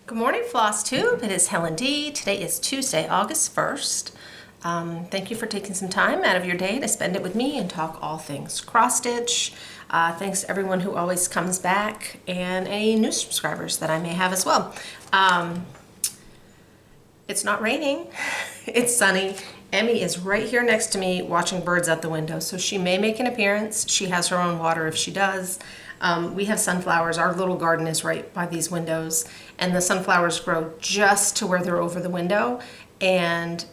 Good morning, Flosstube. It is Helen D. Today is Tuesday, August 1st. Thank you for taking some time out of your day to spend it with me and talk all things cross-stitch. Thanks to everyone who always comes back and any new subscribers that I may have as well. It's not raining, it's sunny. Emmy is right here next to me watching birds out the window, so she may make an appearance. She has her own water if she does. We have sunflowers. Our little garden is right by these windows, and the sunflowers grow just to where they're over the window, and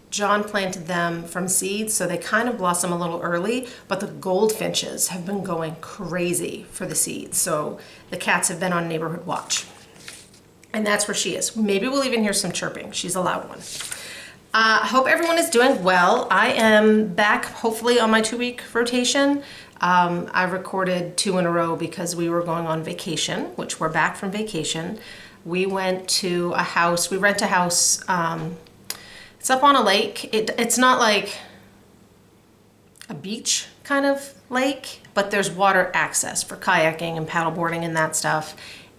John planted them from seeds, so they kind of blossom a little early, but the goldfinches have been going crazy for the seeds, so the cats have been on neighborhood watch. And that's where she is. Maybe we'll even hear some chirping. She's a loud one. I hope everyone is doing well. I am back hopefully on my 2-week rotation. I recorded 2 in a row because we were going on vacation, which we're back from vacation. We went to a house, we rent a house, it's up on a lake. It's not like a beach kind of lake, but there's water access for kayaking and paddleboarding and that stuff.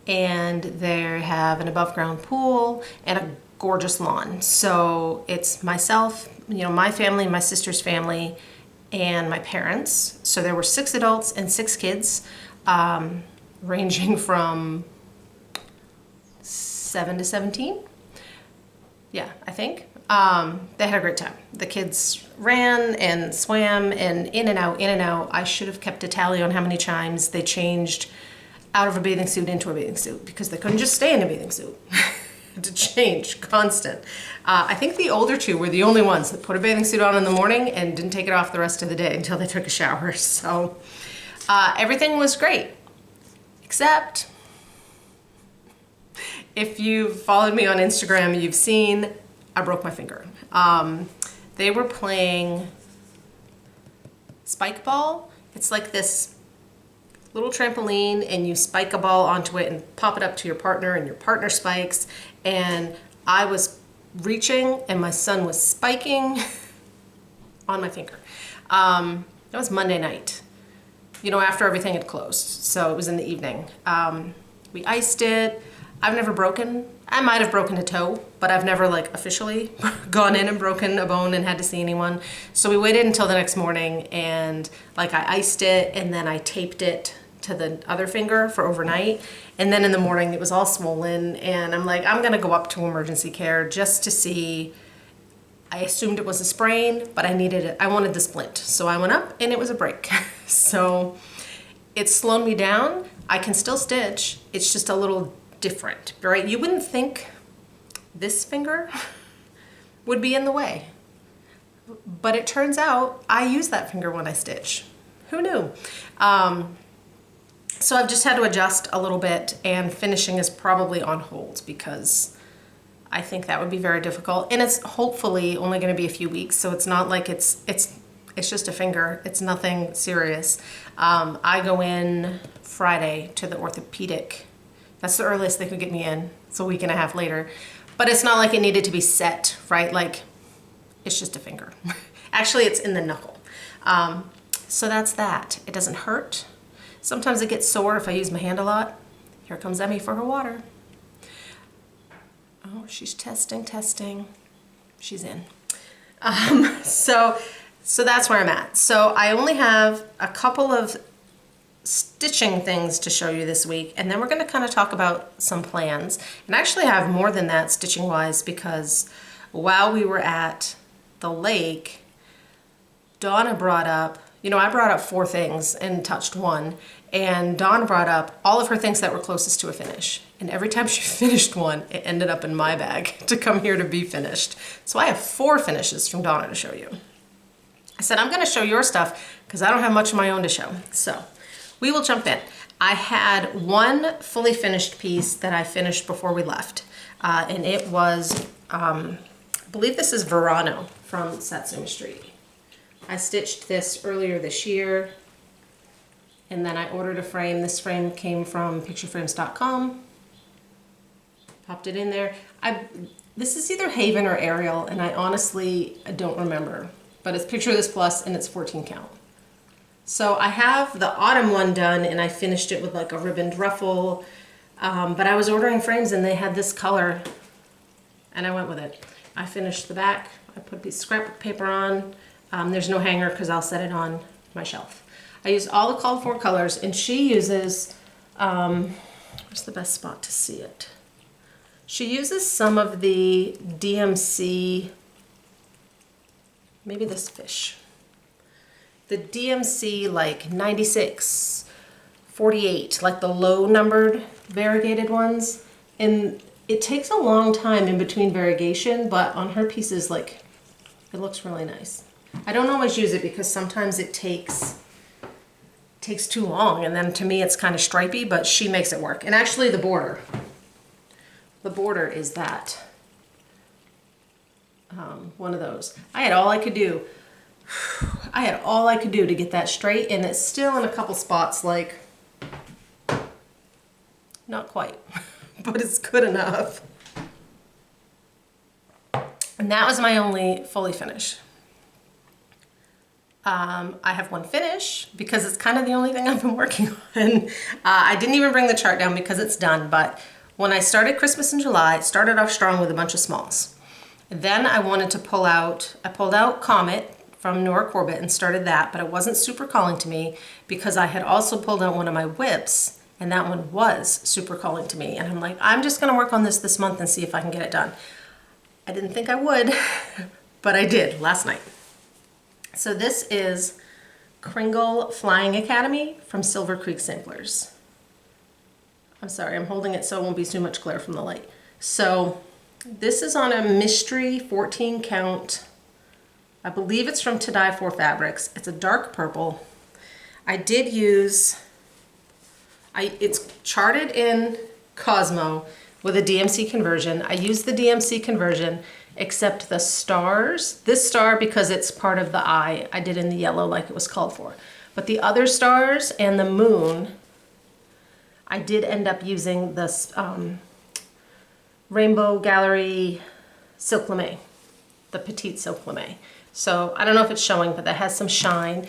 And they have an above ground pool and a gorgeous lawn. So it's myself, my family, my sister's family, and my parents. So there were 6 adults and 6 kids, ranging from 7 to 17. Yeah, I think. They had a great time. The kids ran and swam and in and out, in and out. I should have kept a tally on how many times they changed out of a bathing suit into a bathing suit because they couldn't just stay in a bathing suit. To change, constant. I think the older 2 were the only ones that put a bathing suit on in the morning and didn't take it off the rest of the day until they took a shower. So everything was great, except if you've followed me on Instagram, you've seen I broke my finger. They were playing spike ball. It's like this little trampoline, and you spike a ball onto it and pop it up to your partner, and your partner spikes. And I was reaching and my son was spiking on my finger. That was Monday night, after everything had closed. So it was in the evening. We iced it. I might have broken a toe, but I've never officially gone in and broken a bone and had to see anyone. So we waited until the next morning and I iced it and then I taped it to the other finger for overnight. And then in the morning it was all swollen and I'm like, I'm gonna go up to emergency care just to see. I assumed it was a sprain, but I wanted the splint. So I went up and it was a break. So it slowed me down. I can still stitch. It's just a little different, right? You wouldn't think this finger would be in the way, but it turns out I use that finger when I stitch. Who knew? So I've just had to adjust a little bit, and finishing is probably on hold because I think that would be very difficult. And it's hopefully only going to be a few weeks, so it's not like it's just a finger. It's nothing serious. I go in Friday to the orthopedic. That's the earliest they could get me in. It's a week and a half later. But it's not like it needed to be set, right? It's just a finger. Actually, it's in the knuckle. So that's that. It doesn't hurt. Sometimes it gets sore if I use my hand a lot. Here comes Emmy for her water. Oh, she's testing. She's in. So that's where I'm at. So I only have a couple of stitching things to show you this week, and then we're going to kind of talk about some plans. And actually I have more than that stitching wise, because while we were at the lake, Donna brought up, I brought up 4 things and touched 1, and Donna brought up all of her things that were closest to a finish. And every time she finished one, it ended up in my bag to come here to be finished. So I have 4 finishes from Donna to show you. I said, I'm going to show your stuff because I don't have much of my own to show. So we will jump in. I had 1 fully finished piece that I finished before we left. And it was, I believe this is Verano from Satsuma Street. I stitched this earlier this year, and then I ordered a frame. This frame came from pictureframes.com. Popped it in there. This is either Haven or Ariel, and I honestly don't remember. But it's Picture This Plus, and it's 14 count. So I have the autumn one done, and I finished it with a ribboned ruffle. But I was ordering frames and they had this color and I went with it. I finished the back. I put the scrapbook paper on. There's no hanger because I'll set it on my shelf. I used all the called for colors, and she uses, where's the best spot to see it? She uses some of the DMC, maybe this fish. The DMC like 96, 48, like the low numbered variegated ones. And it takes a long time in between variegation, but on her pieces, like, it looks really nice. I don't always use it because sometimes it takes too long, and then to me it's kind of stripy, but she makes it work. And actually the border is that one of those. I had all I could do to get that straight, and it's still in a couple spots, like, not quite, but it's good enough. And that was my only fully finish. I have one finish because it's kind of the only thing I've been working on. I didn't even bring the chart down because it's done, but when I started Christmas in July, it started off strong with a bunch of smalls. Then I wanted to pulled out Comet from Nora Corbett and started that, but it wasn't super calling to me because I had also pulled out one of my whips, and that one was super calling to me. And I'm like, I'm just gonna work on this month and see if I can get it done. I didn't think I would, but I did last night. So this is Kringle Flying Academy from Silver Creek Samplers. I'm sorry, I'm holding it so it won't be too much glare from the light. So this is on a mystery 14 count. I believe it's from To Die For Fabrics. It's a dark purple. I did use, it's charted in Cosmo with a DMC conversion. I used the DMC conversion, except the stars. This star, because it's part of the eye, I did in the yellow like it was called for. But the other stars and the moon, I did end up using this Rainbow Gallery Silk Lame, the Petite Silk Lame. So I don't know if it's showing, but that has some shine.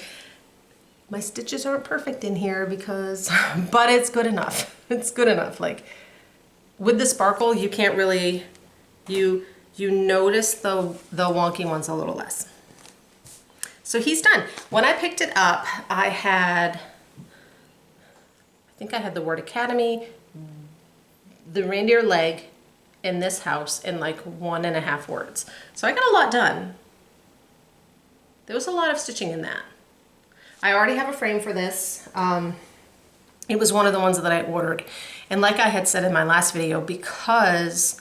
My stitches aren't perfect in here because, but it's good enough. It's good enough. Like with the sparkle, you can't really, you notice the wonky ones a little less. So he's done. When I picked it up, I think I had the word Academy, the reindeer leg in this house in like 1.5 words. So I got a lot done. There was a lot of stitching in that. I already have a frame for this. It was one of the ones that I ordered. And like I had said in my last video, because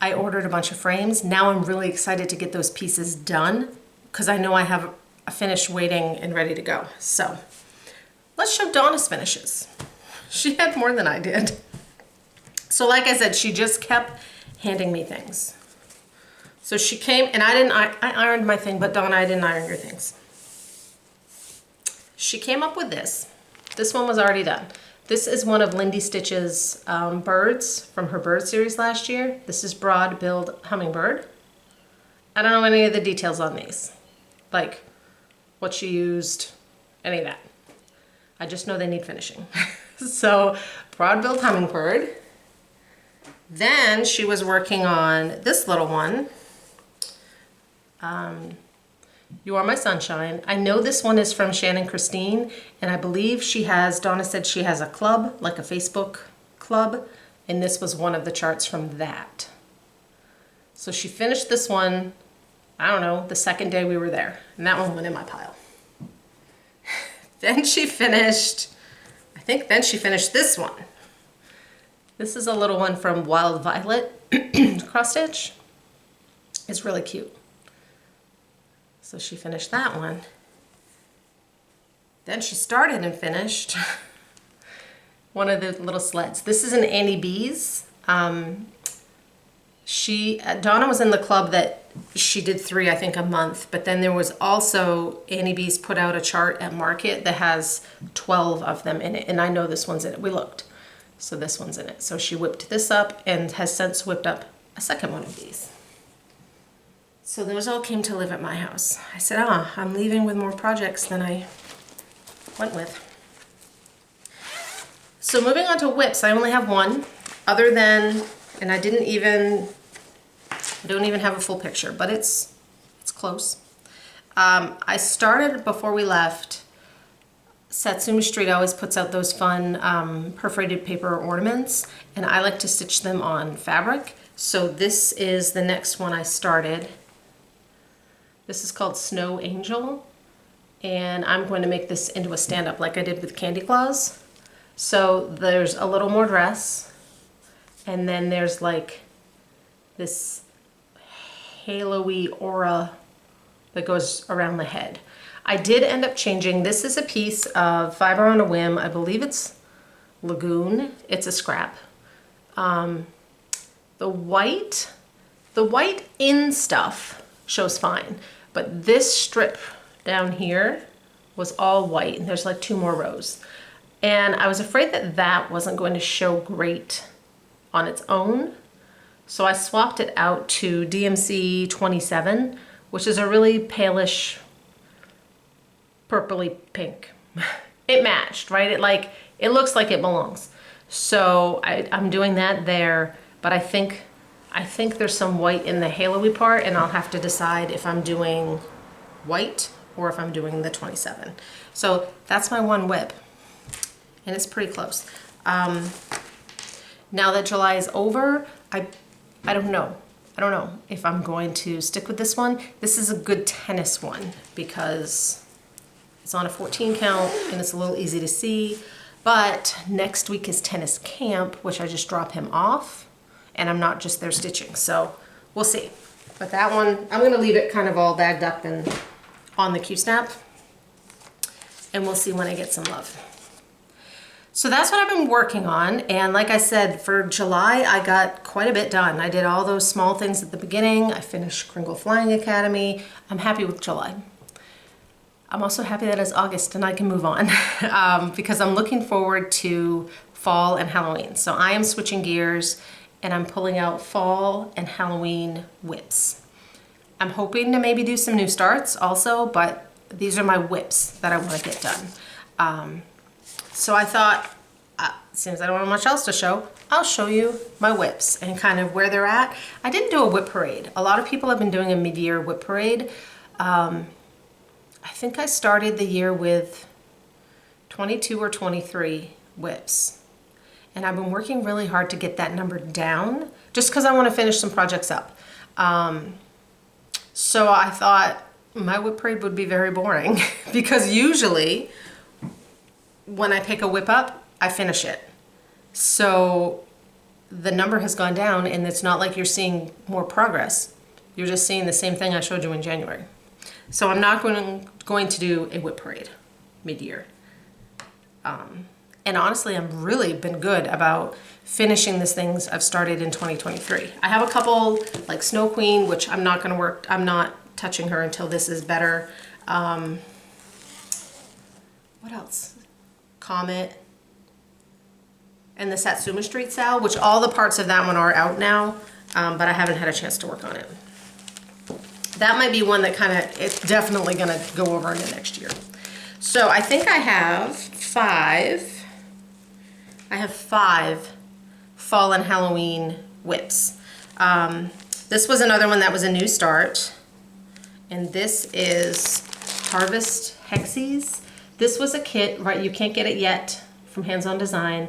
I ordered a bunch of frames, now I'm really excited to get those pieces done because I know I have a finish waiting and ready to go. So let's show Donna's finishes. She had more than I did. So like I said, she just kept handing me things. So she came, and I ironed my thing, but Donna, I didn't iron your things. She came up with this. This one was already done. This is one of Lindy Stitch's birds from her bird series last year. This is broad-billed hummingbird. I don't know any of the details on these, like what she used, any of that. I just know they need finishing. So broad-billed hummingbird. Then she was working on this little one. You Are My Sunshine. I know this one is from Shannon Christine, and I believe she has, Donna said she has a club, like a Facebook club, and this was one of the charts from that. So she finished this one, I don't know, the second day we were there, and that one went in my pile. Then she finished, I think then she finished this one. This is a little one from Wild Violet cross stitch. It's really cute. So she finished that one. Then she started and finished one of the little sleds. This is an Annie B's. Donna was in the club that she did 3, I think, a month, but then there was also Annie B's put out a chart at Market that has 12 of them in it, and I know this one's in it. We looked. So this one's in it. So she whipped this up and has since whipped up a second one of these. So those all came to live at my house. I said, I'm leaving with more projects than I went with. So moving on to whips, I only have one. other than, and I don't even have a full picture, but it's close. I started before we left. Satsuma Street always puts out those fun perforated paper ornaments, and I like to stitch them on fabric. So this is the next one I started. This is called Snow Angel, and I'm going to make this into a stand-up like I did with Candy Claus. So there's a little more dress, and then there's like this halo-y aura that goes around the head. I did end up changing. This is a piece of Fiber on a Whim. I believe it's Lagoon. It's a scrap. The white in stuff shows fine, but this strip down here was all white, and there's like 2 more rows. And I was afraid that that wasn't going to show great on its own. So I swapped it out to DMC 27, which is a really palish purpley pink. It matched, right? It looks like it belongs. So I'm doing that there, but I think there's some white in the halo-y part, and I'll have to decide if I'm doing white or if I'm doing the 27. So that's my one whip, and it's pretty close. Now that July is over, I don't know. I don't know if I'm going to stick with this one. This is a good tennis one because it's on a 14 count and it's a little easy to see. But next week is tennis camp, which I just drop him off, and I'm not just there stitching. So we'll see. But that one, I'm gonna leave it kind of all bagged up and on the Q-snap, and we'll see when I get some love. So that's what I've been working on, and like I said, for July I got quite a bit done. I did all those small things at the beginning. I finished Kringle Flying Academy. I'm happy with July. I'm also happy that it's August and I can move on because I'm looking forward to fall and Halloween. So I am switching gears and I'm pulling out fall and Halloween whips. I'm hoping to maybe do some new starts also, but these are my whips that I want to get done. So I thought, since I don't have much else to show, I'll show you my whips and kind of where they're at. I didn't do a whip parade. A lot of people have been doing a mid-year whip parade. I think I started the year with 22 or 23 whips. And I've been working really hard to get that number down just because I want to finish some projects up. So I thought my whip parade would be very boring because usually when I pick a whip up, I finish it. So the number has gone down and it's not like you're seeing more progress. You're just seeing the same thing I showed you in January. So I'm not going to do a whip parade mid-year. And honestly, I've really been good about finishing these things I've started in 2023. I have a couple like Snow Queen, which I'm not touching her until this is better. What else? Comet. And the Satsuma Street Sal, which all the parts of that one are out now, but I haven't had a chance to work on it. That might be one that it's definitely gonna go over into next year. So I think I have five fall and Halloween whips. This was another one that was a new start. And this is Harvest Hexies. This was a kit, right? You can't get it yet from Hands On Design.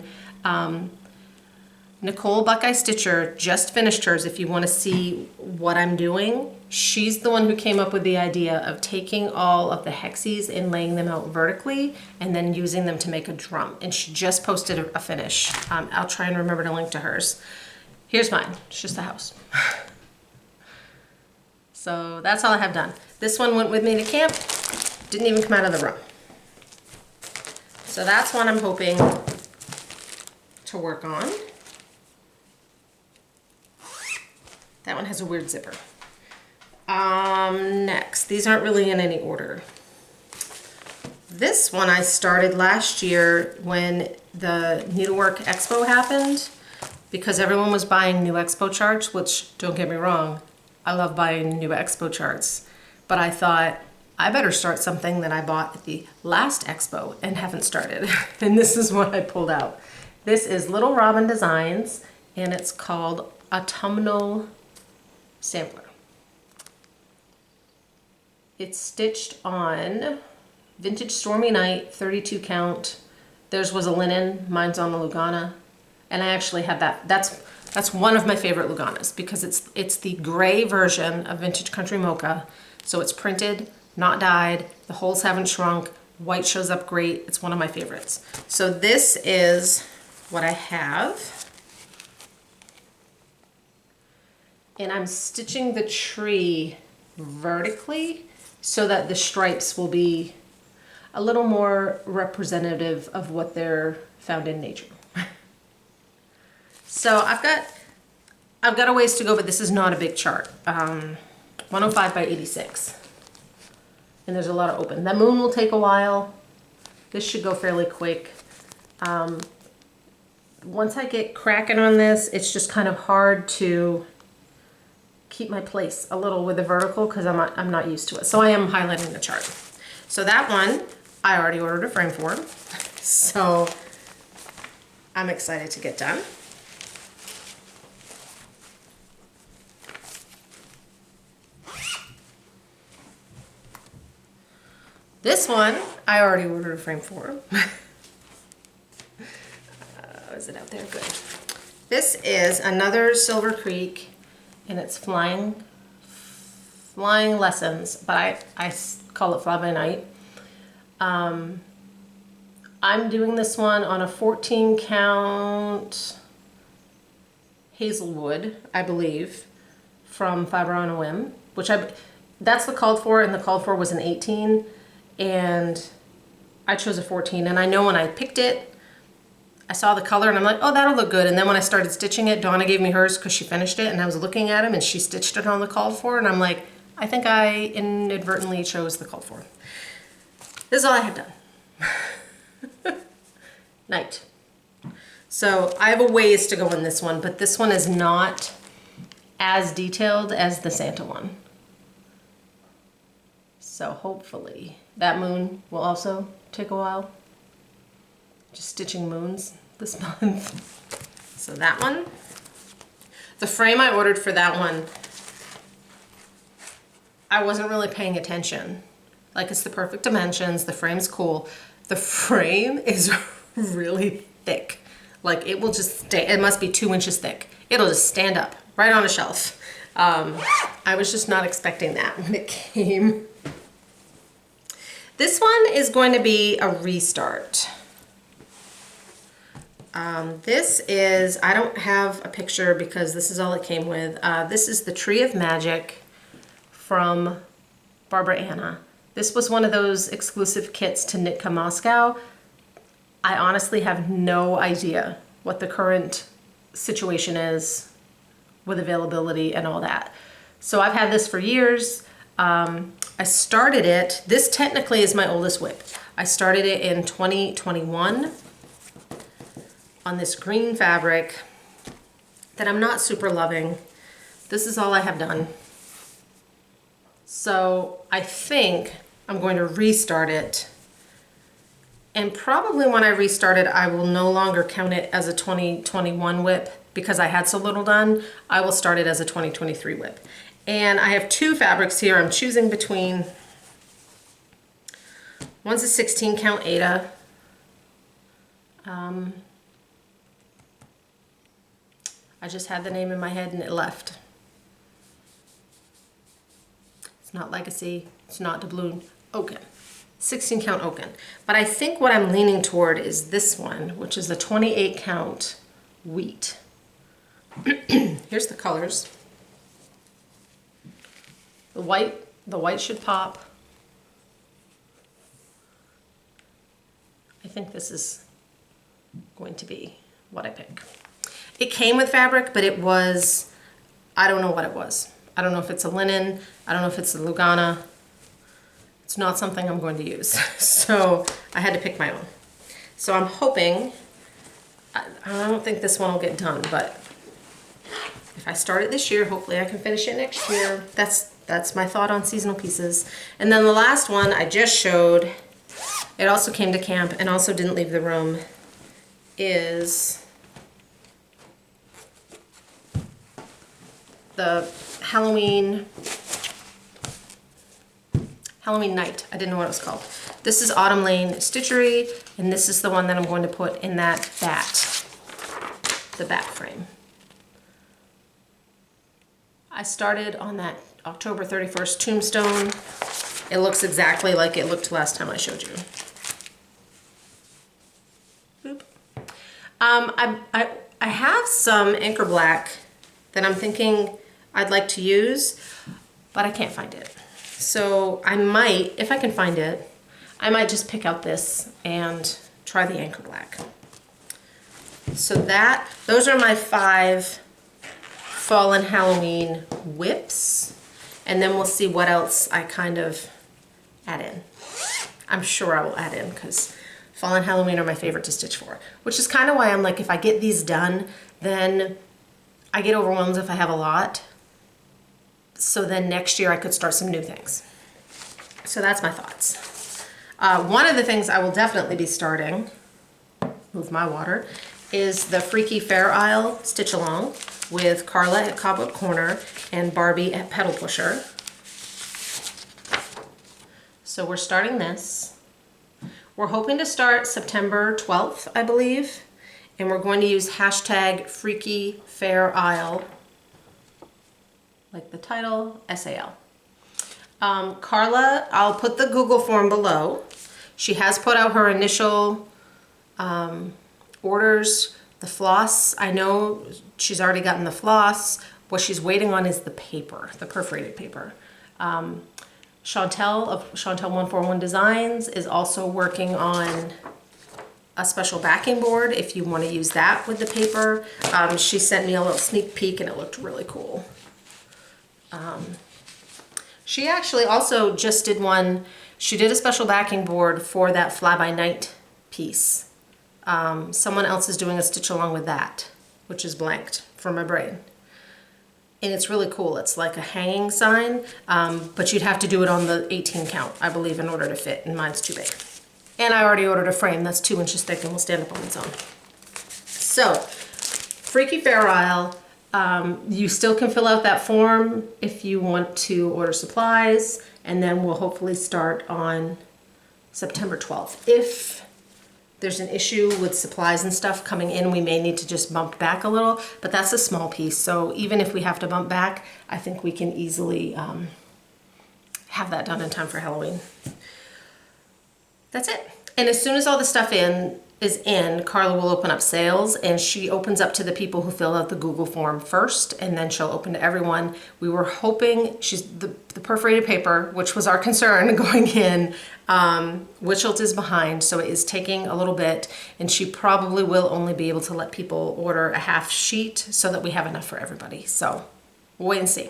Nicole Buckeye Stitcher just finished hers. If you want to see what I'm doing, she's the one who came up with the idea of taking all of the Hexies and laying them out vertically and then using them to make a drum. And she just posted a finish. I'll try and remember to link to hers. Here's mine. It's just a house. So that's all I have done. This one went with me to camp. Didn't even come out of the room. So that's one I'm hoping to work on. That one has a weird zipper. Next, these aren't really in any order. This one I started last year when the Needlework Expo happened because everyone was buying new Expo charts, which, don't get me wrong, I love buying new Expo charts, but I thought I better start something that I bought at the last Expo and haven't started. And this is what I pulled out. This is Little Robin Designs, and it's called Autumnal Sampler. It's stitched on Vintage Stormy Night, 32 count. Theirs was a linen, mine's on a Lugana. And I actually had that. That's one of my favorite Luganas because it's the gray version of Vintage Country Mocha. So it's printed, not dyed, the holes haven't shrunk, white shows up great. It's one of my favorites. So this is what I have. And I'm stitching the tree vertically so that the stripes will be a little more representative of what they're found in nature. So I've got a ways to go, but this is not a big chart. 105 by 86. And there's a lot of open. The moon will take a while. This should go fairly quick. Once I get cracking on this, it's just kind of hard to keep my place a little with the vertical because I'm not used to it. So I am highlighting the chart. So that one, I already ordered a frame for. So I'm excited to get done. This one, I already ordered a frame for. Is it out there? Good. This is another Silver Creek, and it's flying lessons, but I call it Fly by Night. I'm doing this one on a 14 count Hazelwood, I believe, from Fiber on a Whim, which that's the called for, and the called for was an 18. And I chose a 14, and I know when I picked it, I saw the color and I'm like, oh, that'll look good. And then when I started stitching it, Donna gave me hers because she finished it, and I was looking at them and she stitched it on the called for, and I'm like, I think I inadvertently chose the called for. This is all I have done. Night. So I have a ways to go in this one, but this one is not as detailed as the Santa one. So hopefully that moon will also take a while. Just stitching moons this month. So that one. The frame I ordered for that one, I wasn't really paying attention. Like, it's the perfect dimensions, the frame's cool. The frame is really thick. Like, it will just stay, it must be 2 inches thick. It'll just stand up right on a shelf. I was just not expecting that when it came. This one is going to be a restart. This is, I don't have a picture because this is all it came with. This is the Tree of Magic from Barbara Anna. This was one of those exclusive kits to Nitka Moscow. I honestly have no idea what the current situation is with availability and all that. So I've had this for years. I started it, this technically is my oldest whip. I started it in 2021 on this green fabric that I'm not super loving. This is all I have done. So I think I'm going to restart it. And probably when I restart it, I will no longer count it as a 2021 whip because I had so little done. I will start it as a 2023 whip. And I have 2 fabrics here I'm choosing between. One's a 16 count Aida. I just had the name in my head and it left. It's not Legacy, it's not Doubloon, Oaken. 16 count Oaken. But I think what I'm leaning toward is this one, which is the 28 count Wheat. Here's the colors. The white should pop. I think this is going to be what I pick. It came with fabric, but it was, I don't know what it was. I don't know if it's a linen, I don't know if it's a Lugana. It's not something I'm going to use. So I had to pick my own. So I'm hoping, I don't think this one will get done, but if I start it this year, hopefully I can finish it next year. That's my thought on seasonal pieces. And then the last one I just showed, it also came to camp and also didn't leave the room, is the Halloween Night. I didn't know what it was called. This is Autumn Lane Stitchery, and this is the one that I'm going to put in that bat, the bat frame. I started on that October 31st tombstone. It looks exactly like it looked last time I showed you. Boop. I have some Anchor Black that I'm thinking I'd like to use, but I can't find it. So I might, if I can find it, I might just pick out this and try the Anchor Black. So those are my 5 Fall and Halloween whips, and then we'll see what else I kind of add in. I'm sure I will add in because Fall and Halloween are my favorite to stitch for, which is kind of why I'm like, if I get these done, then I get overwhelmed if I have a lot. So then next year I could start some new things. So that's my thoughts. One of the things I will definitely be starting, move my water, is the Freaky Fair Isle Stitch Along with Carla at Cobweb Corner and Barbie at Pedal Pusher. So we're starting this. We're hoping to start September 12th, I believe, and we're going to use hashtag Freaky Fair Isle, like the title, SAL. Carla, I'll put the Google form below. She has put out her initial orders. The floss, I know she's already gotten the floss. What she's waiting on is the paper, the perforated paper. Chantel of Chantel 141 Designs is also working on a special backing board if you want to use that with the paper. She sent me a little sneak peek and it looked really cool. She actually also just did one, she did a special backing board for that Fly By Night piece. Someone else is doing a stitch along with that, which is blanked for my brain. And it's really cool. It's like a hanging sign, but you'd have to do it on the 18 count, I believe, in order to fit, and mine's too big. And I already ordered a frame that's 2 inches thick and will stand up on its own. So, Freaky Fair Isle, you still can fill out that form if you want to order supplies, and then we'll hopefully start on September 12th. If there's an issue with supplies and stuff coming in, we may need to just bump back a little, but that's a small piece. So even if we have to bump back, I think we can easily have that done in time for Halloween. That's it. And as soon as all the stuff is in, Carla will open up sales, and she opens up to the people who fill out the Google form first, and then she'll open to everyone. We were hoping, the perforated paper, which was our concern going in, Witchelt is behind, so it is taking a little bit, and she probably will only be able to let people order a half sheet so that we have enough for everybody. So we'll wait and see.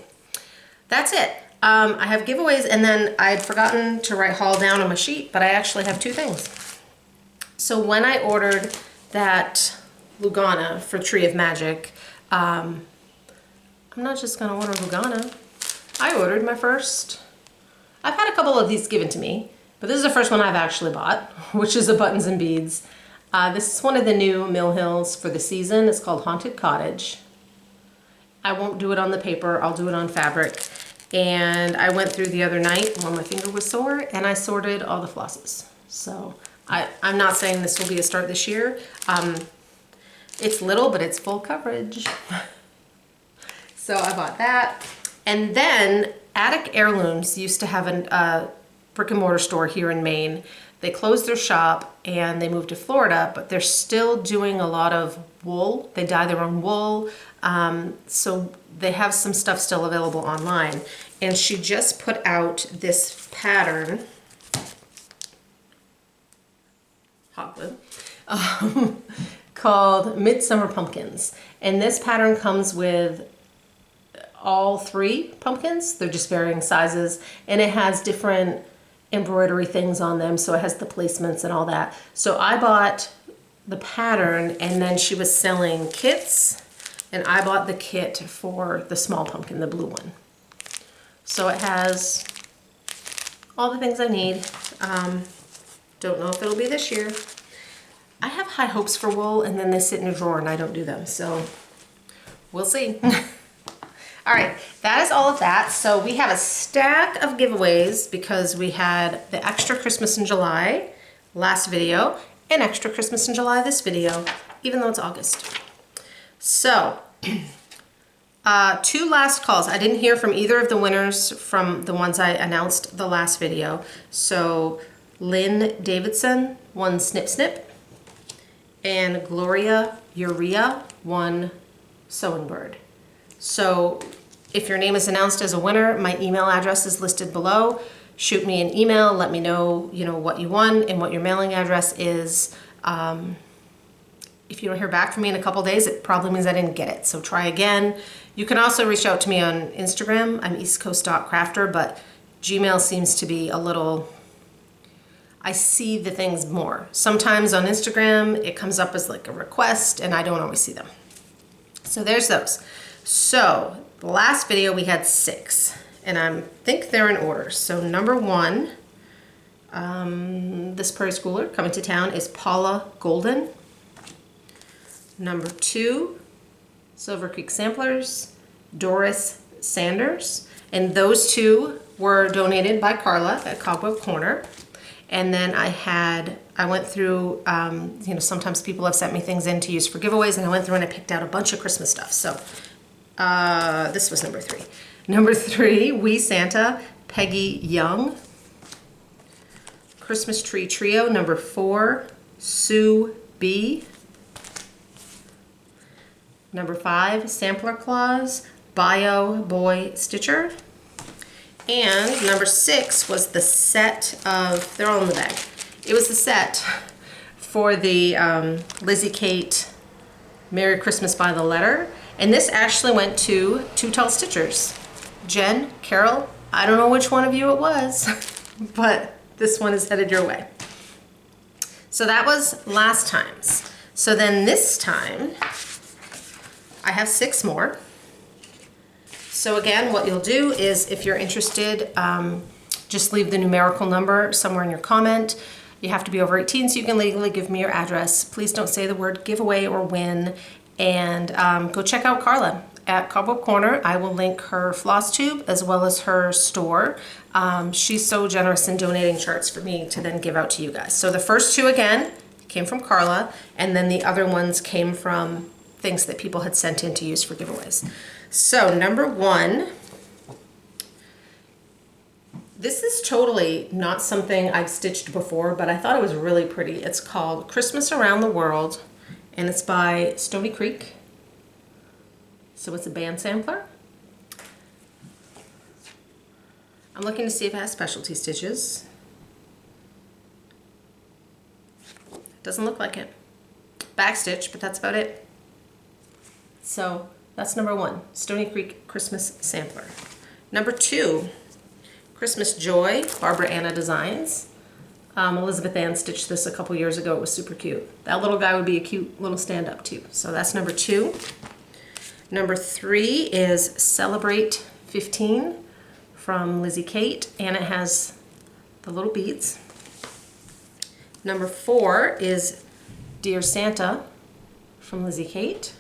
That's it. I have giveaways, and then I'd forgotten to write haul down on my sheet, but I actually have 2 things. So when I ordered that Lugana for Tree of Magic, I'm not just gonna order Lugana. I ordered my first, I've had a couple of these given to me, but this is the first one I've actually bought, which is a Buttons and Beads. This is one of the new Mill Hills for the season. It's called Haunted Cottage. I won't do it on the paper, I'll do it on fabric. And I went through the other night when my finger was sore, and I sorted all the flosses. So I'm not saying this will be a start this year. It's little, but it's full coverage. So I bought that. And then Attic Heirlooms used to have a brick and mortar store here in Maine. They closed their shop and they moved to Florida, but they're still doing a lot of wool. They dye their own wool. So they have some stuff still available online. And she just put out this pattern, hot glue, called Midsummer Pumpkins. And this pattern comes with all 3 pumpkins. They're just varying sizes, and it has different embroidery things on them, so it has the placements and all that. So I bought the pattern, and then she was selling kits, and I bought the kit for the small pumpkin, the blue one. So it has all the things I need. Don't know if it'll be this year. I have high hopes for wool, and then they sit in a drawer and I don't do them, so we'll see. All right, that is all of that. So we have a stack of giveaways because we had the extra Christmas in July last video and extra Christmas in July this video, even though it's August. So, 2 last calls. I didn't hear from either of the winners from the ones I announced the last video. So Lynn Davidson won Snip Snip, and Gloria Urea won Sewing Bird. So if your name is announced as a winner, my email address is listed below. Shoot me an email, let me know, what you won and what your mailing address is. If you don't hear back from me in a couple days, it probably means I didn't get it. So try again. You can also reach out to me on Instagram. I'm eastcoast.crafter, but Gmail seems to be a little, I see the things more. Sometimes on Instagram, it comes up as like a request and I don't always see them. So there's those. So the last video we had 6 and I think they're in order. So number 1, this Prairie Schooler coming to town is Paula Golden. Number 2, Silver Creek Samplers, Doris Sanders. And those 2 were donated by Carla at Cobweb Corner. And then I went through, sometimes people have sent me things in to use for giveaways, and I went through and I picked out a bunch of Christmas stuff. So this was number 3. Number 3, Wee Santa, Peggy Young. Christmas Tree Trio, number 4, Sue B. Number 5, Sampler Claus, Bio Boy Stitcher. And number 6 was the set of, they're all in the bag. It was the set for the Lizzie Kate Merry Christmas by the Letter. And this actually went to 2 Tall Stitchers. Jen, Carol, I don't know which one of you it was, but this one is headed your way. So that was last time's. So then this time, I have 6 more. So again, what you'll do is if you're interested, just leave the numerical number somewhere in your comment. You have to be over 18 so you can legally give me your address. Please don't say the word giveaway or win. And go check out Carla at Cobweb Corner. I will link her Flosstube as well as her store. She's so generous in donating charts for me to then give out to you guys. So the first 2 again came from Carla, and then the other ones came from things that people had sent in to use for giveaways. So number 1, this is totally not something I've stitched before, but I thought it was really pretty. It's called Christmas Around the World, and it's by Stony Creek. So it's a band sampler. I'm looking to see if it has specialty stitches. Doesn't look like it. Backstitch, but that's about it. So that's number 1, Stony Creek Christmas Sampler. Number 2, Christmas Joy, Barbara Anna Designs. Elizabeth Ann stitched this a couple years ago. It was super cute. That little guy would be a cute little stand-up too. So that's number 2. Number 3 is Celebrate 15 from Lizzie Kate, and it has the little beads. Number 4 is Dear Santa from Lizzie Kate.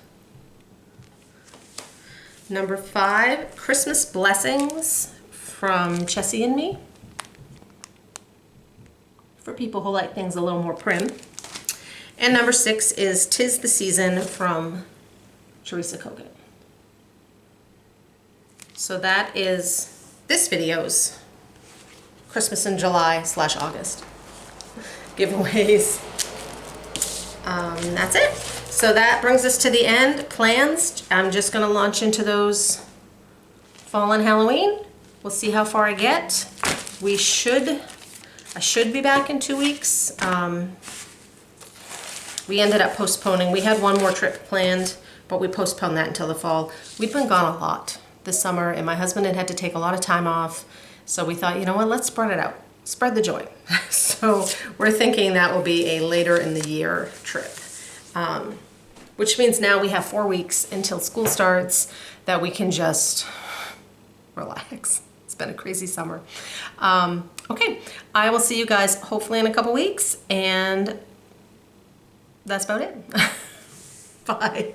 Number 5, Christmas Blessings from Chessie and Me, for people who like things a little more prim. And number 6 is 'Tis the Season from Teresa Kogan. So that is this video's Christmas in July / August giveaways. That's it. So that brings us to the end. Plans, I'm just gonna launch into those fall and Halloween. We'll see how far I get. I should be back in 2 weeks. We ended up postponing. We had one more trip planned, but we postponed that until the fall. We've been gone a lot this summer, and my husband had to take a lot of time off. So we thought, you know what, let's spread it out. Spread the joy. So we're thinking that will be a later in the year trip. Which means now we have 4 weeks until school starts that we can just relax. It's been a crazy summer. Okay, I will see you guys hopefully in a couple weeks, and that's about it. Bye.